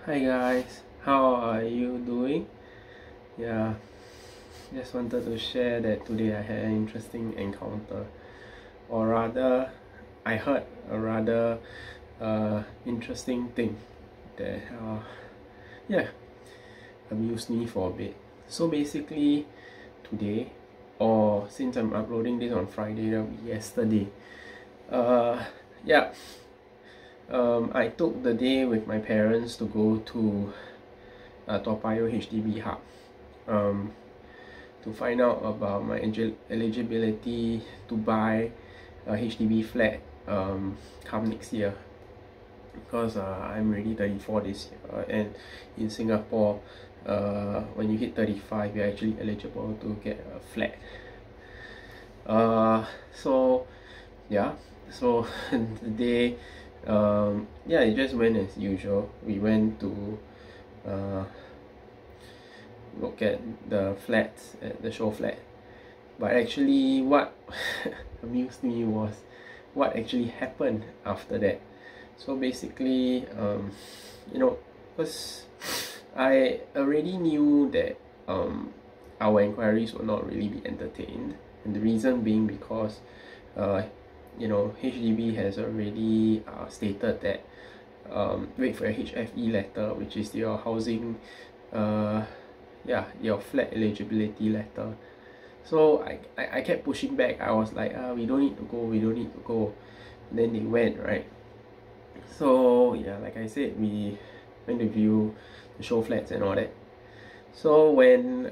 Hi guys, how are you doing? Yeah, just wanted to share that today I had an interesting encounter, or rather, I heard a rather interesting thing that yeah, amused me for a bit. So basically, today, or since I'm uploading this on Friday, that would be yesterday. Yeah, I took the day with my parents to go to Toa Payoh HDB Hub. To find out about my eligibility to buy a HDB flat come next year, because I'm already 34 this year, and in Singapore when you hit 35 you're actually eligible to get a flat. So yeah, so today yeah, it just went as usual. We went to look at the flats at the show flat, but actually what amused me was what actually happened after that. So basically, because I already knew that our inquiries will not really be entertained, and the reason being because HDB has already stated that wait for a HFE letter, which is your housing your flat eligibility letter. So I kept pushing back. I was like, we don't need to go. And then they went, right? So yeah, like I said, we went to view the show flats and all that. So when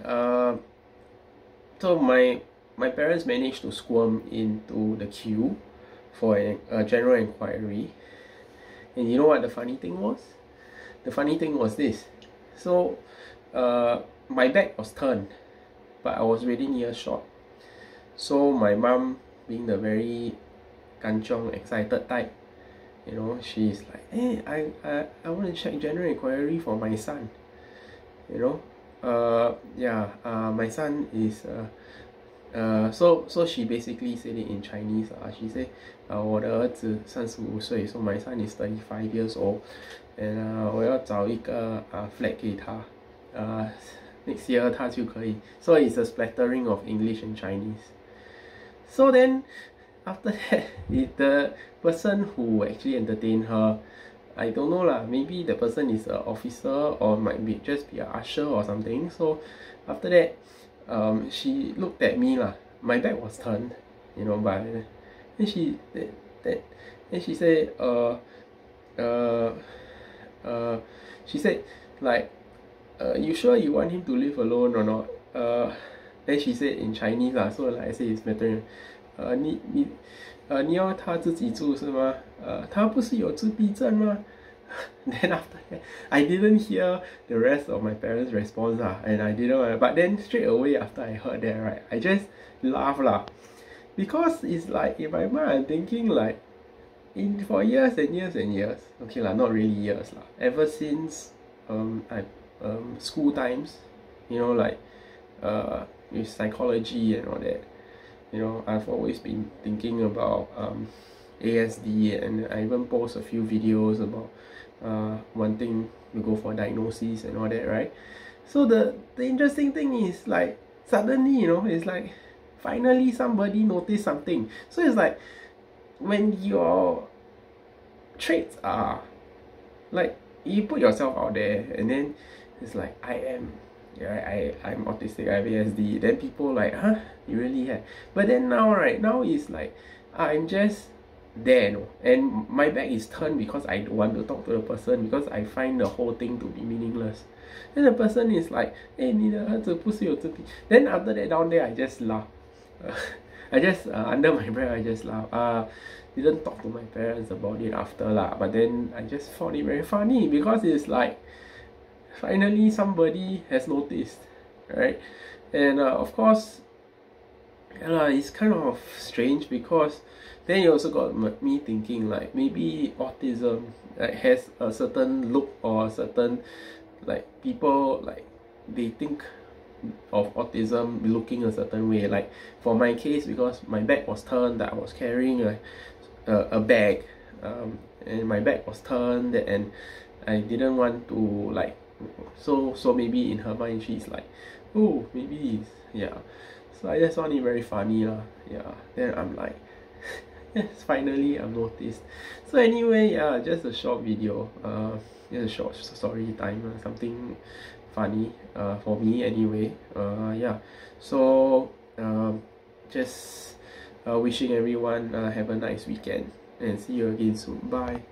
my parents managed to squirm into the queue for a general inquiry. And you know what the funny thing was? The funny thing was this. So my back was turned, but I was really near shot. So my mom, being the very kanchong, excited type, she's like, hey, I want to check general inquiry for my son. My son is so she basically said it in Chinese. She said 我的儿子35岁 so my son is 35 years old, and 我要找一个flat 给他next year 他就可以. So it's a splattering of English and Chinese. So then after that, the person who actually entertained her, I don't know lah, maybe the person is an officer or might be just be an usher or something. So after that, she looked at me lah. My back was turned, but then she said she said like, you sure you want him to live alone or not? Then she said in Chinese lah, so like I say it's better. 你要他自己住是吗？他不是有自闭症吗？ Then after that, I didn't hear the rest of my parents' response and I didn't. But then straight away after I heard that, right, I just laughed lah, because it's like in my mind I'm thinking like, for years and years and years, okay lah, not really years lah, ever since school times, like with psychology and all that, I've always been thinking about ASD, and I even post a few videos about wanting to go for diagnosis and all that, right? So the interesting thing is like, suddenly, it's like finally somebody noticed something. So it's like when your traits are like, you put yourself out there and then it's like, I'm autistic, I have ASD, then people like, huh, you really have? But then now, right, now it's like I'm just there, and my back is turned because I don't want to talk to the person, because I find the whole thing to be meaningless. Then the person is like, hey, 你的儿子不是有自闭? Then after that, down there I just laugh. I just under my breath I just laugh. Didn't talk to my parents about it after lah, but then I just found it very funny, because it's like finally somebody has noticed, right? And of course, it's kind of strange, because then it also got me thinking like, maybe autism like has a certain look, or a certain, like, people like they think of autism looking a certain way. Like for my case, because my back was turned, that I was carrying a bag, and my back was turned, and I didn't want to like, so maybe in her mind she's like, oh, maybe it's, yeah. So I just found it very funny lah. Yeah. Then I'm like, yes, finally I've noticed. So anyway, yeah, just a short video. Just a short story time, something funny. For me anyway. Yeah. So just wishing everyone have a nice weekend and see you again soon. Bye.